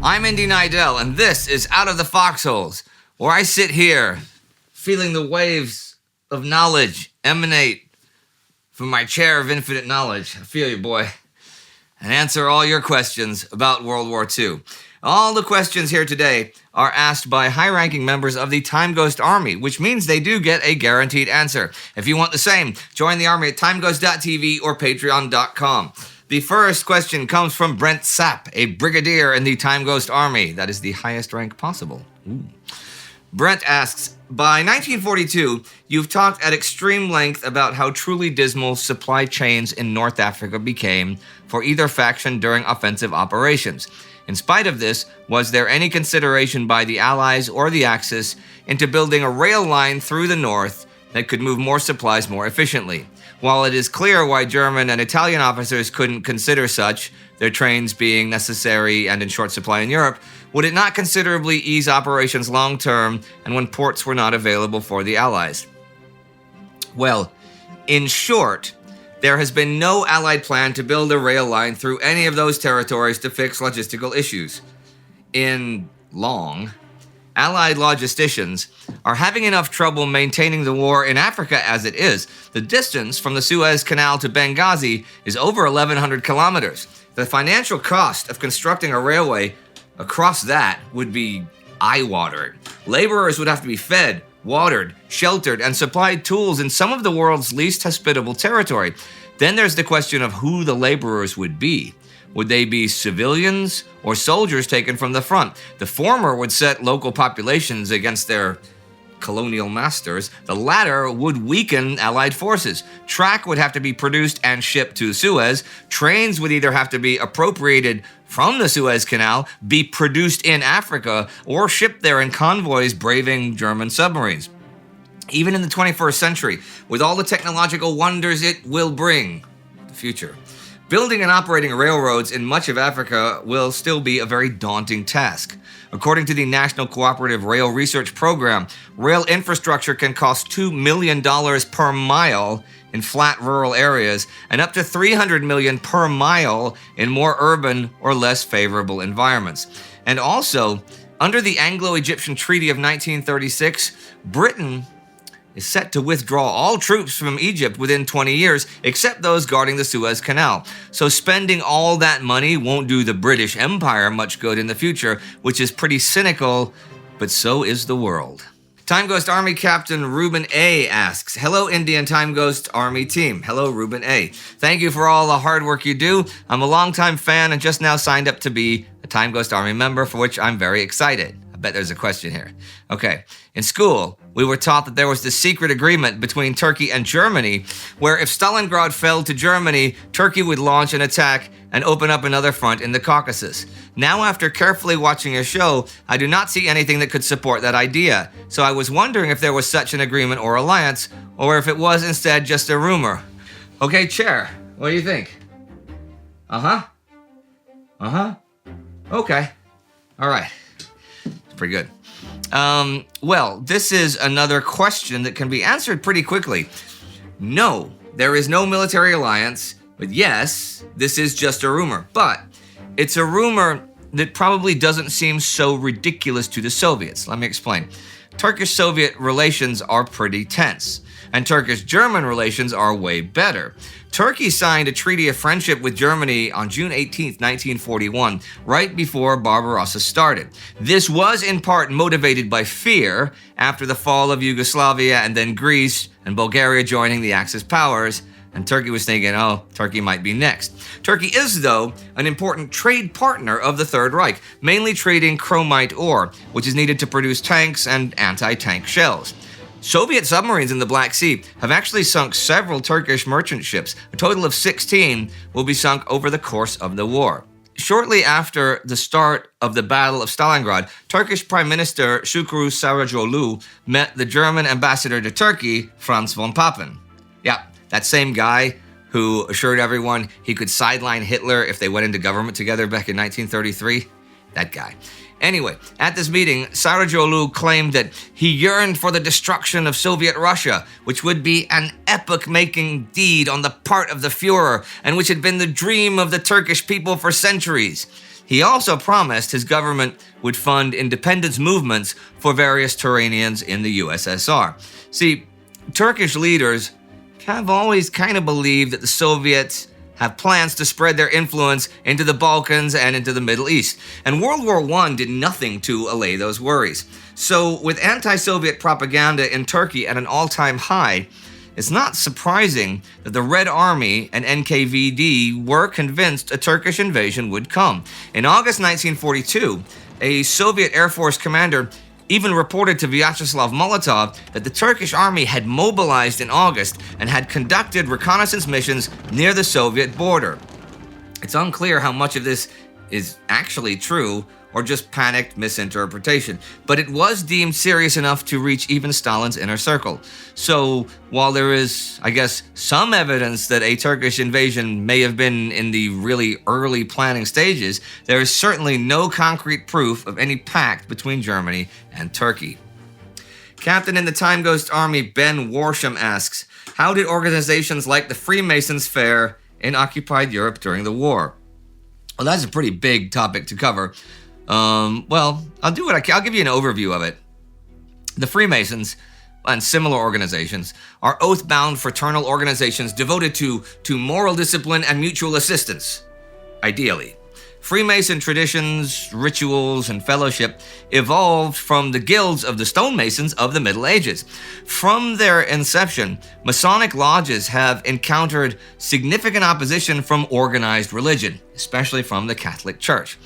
I'm Indy Neidell, and this is Out of the Foxholes, where I sit here, feeling the waves of knowledge emanate from my chair of infinite knowledge. I feel you, boy. And answer all your questions about World War II. All the questions here today are asked by high-ranking members of the Time Ghost Army, which means they do get a guaranteed answer. If you want the same, join the army at timeghost.tv or patreon.com. The first question comes from Brent Sapp, a brigadier in the Time Ghost Army. That is the highest rank possible. Ooh. Brent asks, by 1942, you've talked at extreme length about how truly dismal supply chains in North Africa became for either faction during offensive operations. In spite of this, was there any consideration by the Allies or the Axis into building a rail line through the north that could move more supplies more efficiently? While it is clear why German and Italian officers couldn't consider such, their trains being necessary and in short supply in Europe, would it not considerably ease operations long-term and when ports were not available for the Allies? Well, in short, there has been no Allied plan to build a rail line through any of those territories to fix logistical issues. In long, Allied logisticians are having enough trouble maintaining the war in Africa as it is. The distance from the Suez Canal to Benghazi is over 1,100 kilometers. The financial cost of constructing a railway across that would be eye-watering. Laborers would have to be fed, watered, sheltered, and supplied tools in some of the world's least hospitable territory. Then there's the question of who the laborers would be. Would they be civilians or soldiers taken from the front? The former would set local populations against their colonial masters. The latter would weaken Allied forces. Track would have to be produced and shipped to Suez. Trains would either have to be appropriated from the Suez Canal, be produced in Africa, or shipped there in convoys braving German submarines. Even in the 21st century, with all the technological wonders it will bring, the future, building and operating railroads in much of Africa will still be a very daunting task. According to the National Cooperative Rail Research Program, rail infrastructure can cost $2 million per mile in flat rural areas and up to $300 million per mile in more urban or less favorable environments. And also, under the Anglo-Egyptian Treaty of 1936, Britain is set to withdraw all troops from Egypt within 20 years, except those guarding the Suez Canal. So spending all that money won't do the British Empire much good in the future, which is pretty cynical, but so is the world. Time Ghost Army Captain Ruben A. asks, hello Indian Time Ghost Army team. Hello Ruben A. Thank you for all the hard work you do. I'm a longtime fan and just now signed up to be a Time Ghost Army member, for which I'm very excited. I bet there's a question here. Okay, in school, we were taught that there was this secret agreement between Turkey and Germany, where if Stalingrad fell to Germany, Turkey would launch an attack and open up another front in the Caucasus. Now, after carefully watching your show, I do not see anything that could support that idea. So I was wondering if there was such an agreement or alliance, or if it was instead just a rumor. Okay, Chair, what do you think? Uh-huh. Okay. All right. It's pretty good. Well, this is another question that can be answered pretty quickly. No, there is no military alliance, but yes, this is just a rumor. But it's a rumor that probably doesn't seem so ridiculous to the Soviets. Let me explain. Turkish-Soviet relations are pretty tense, and Turkish-German relations are way better. Turkey signed a treaty of friendship with Germany on June 18, 1941, right before Barbarossa started. This was in part motivated by fear after the fall of Yugoslavia and then Greece and Bulgaria joining the Axis powers, and Turkey was thinking, oh, Turkey might be next. Turkey is, though, an important trade partner of the Third Reich, mainly trading chromite ore, which is needed to produce tanks and anti-tank shells. Soviet submarines in the Black Sea have actually sunk several Turkish merchant ships. A total of 16 will be sunk over the course of the war. Shortly after the start of the Battle of Stalingrad, Turkish Prime Minister Şükrü Saracoğlu met the German ambassador to Turkey, Franz von Papen. Yeah, that same guy who assured everyone he could sideline Hitler if they went into government together back in 1933. That guy. Anyway, at this meeting, Sarajevo claimed that he yearned for the destruction of Soviet Russia, which would be an epoch-making deed on the part of the Führer, and which had been the dream of the Turkish people for centuries. He also promised his government would fund independence movements for various Turanians in the USSR. See, Turkish leaders have always kind of believed that the Soviets have plans to spread their influence into the Balkans and into the Middle East. And World War I did nothing to allay those worries. So with anti-Soviet propaganda in Turkey at an all-time high, it's not surprising that the Red Army and NKVD were convinced a Turkish invasion would come. In August 1942, a Soviet Air Force commander even reported to Vyacheslav Molotov that the Turkish army had mobilized in August and had conducted reconnaissance missions near the Soviet border. It's unclear how much of this is actually true or just panicked misinterpretation, but it was deemed serious enough to reach even Stalin's inner circle. So while there is, I guess, some evidence that a Turkish invasion may have been in the really early planning stages, there is certainly no concrete proof of any pact between Germany and Turkey. Captain in the Time Ghost Army Ben Warsham asks, how did organizations like the Freemasons fare in occupied Europe during the war? Well, that's a pretty big topic to cover. Well, I'll do what I can. I'll give you an overview of it. The Freemasons and similar organizations are oath-bound fraternal organizations devoted to moral discipline and mutual assistance, ideally. Freemason traditions, rituals, and fellowship evolved from the guilds of the stonemasons of the Middle Ages. From their inception, Masonic lodges have encountered significant opposition from organized religion, especially from the Catholic Church.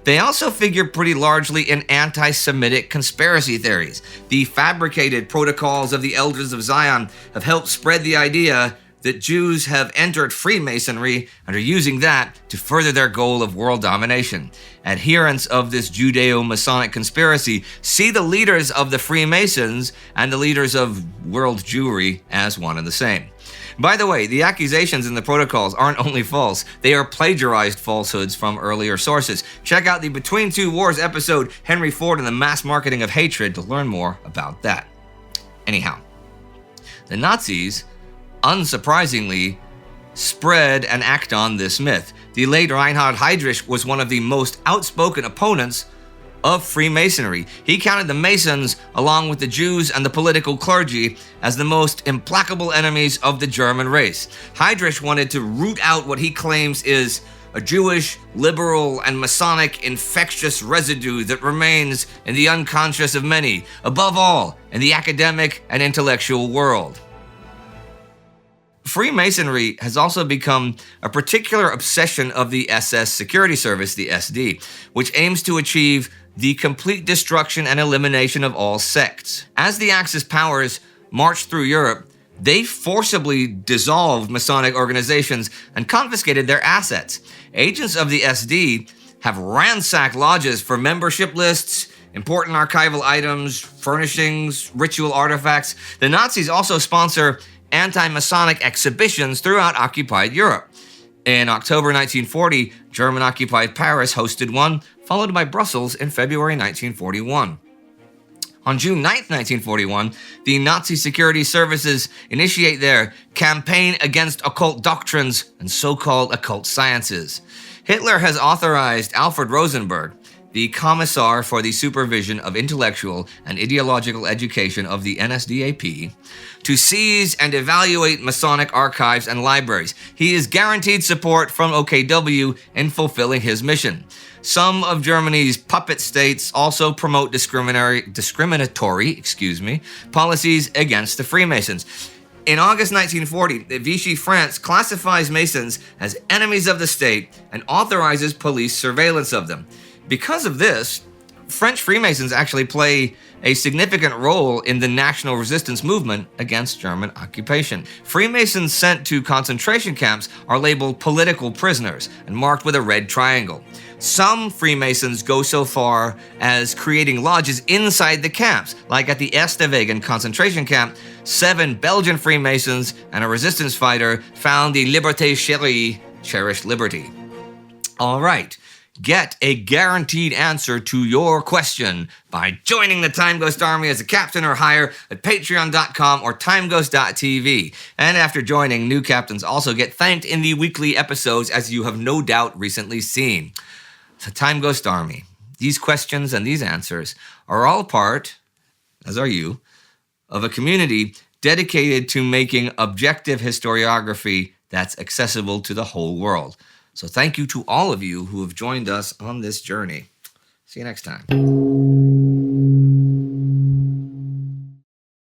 They also figure pretty largely in anti-Semitic conspiracy theories. The fabricated protocols of the Elders of Zion have helped spread the idea that Jews have entered Freemasonry and are using that to further their goal of world domination. Adherents of this Judeo-Masonic conspiracy see the leaders of the Freemasons and the leaders of world Jewry as one and the same. By the way, the accusations in the protocols aren't only false, they are plagiarized falsehoods from earlier sources. Check out the Between Two Wars episode, Henry Ford and the Mass Marketing of Hatred, to learn more about that. Anyhow, the Nazis, unsurprisingly, spread and act on this myth. The late Reinhard Heydrich was one of the most outspoken opponents of Freemasonry. He counted the Masons, along with the Jews and the political clergy, as the most implacable enemies of the German race. Heydrich wanted to root out what he claims is a Jewish, liberal, and Masonic infectious residue that remains in the unconscious of many, above all, in the academic and intellectual world. Freemasonry has also become a particular obsession of the SS Security Service, the SD, which aims to achieve the complete destruction and elimination of all sects. As the Axis powers marched through Europe, they forcibly dissolved Masonic organizations and confiscated their assets. Agents of the SD have ransacked lodges for membership lists, important archival items, furnishings, ritual artifacts. The Nazis also sponsor anti-Masonic exhibitions throughout occupied Europe. In October 1940, German-occupied Paris hosted one, followed by Brussels in February 1941. On June 9, 1941, the Nazi security services initiate their campaign against occult doctrines and so-called occult sciences. Hitler has authorized Alfred Rosenberg, the Commissar for the Supervision of Intellectual and Ideological Education of the NSDAP, to seize and evaluate Masonic archives and libraries. He is guaranteed support from OKW in fulfilling his mission. Some of Germany's puppet states also promote discriminatory policies against the Freemasons. In August 1940, Vichy France classifies Masons as enemies of the state and authorizes police surveillance of them. Because of this, French Freemasons actually play a significant role in the national resistance movement against German occupation. Freemasons sent to concentration camps are labeled political prisoners and marked with a red triangle. Some Freemasons go so far as creating lodges inside the camps, like at the Estevegen concentration camp. 7 Belgian Freemasons and a resistance fighter found the Liberté Chérie, cherished liberty. All right. get a guaranteed answer to your question by joining the Time Ghost Army as a captain or higher at patreon.com or timeghost.tv. And after joining, new captains also get thanked in the weekly episodes, as you have no doubt recently seen. The Time Ghost Army. These questions and these answers are all part, as are you, of a community dedicated to making objective historiography that's accessible to the whole world. So thank you to all of you who have joined us on this journey. See you next time.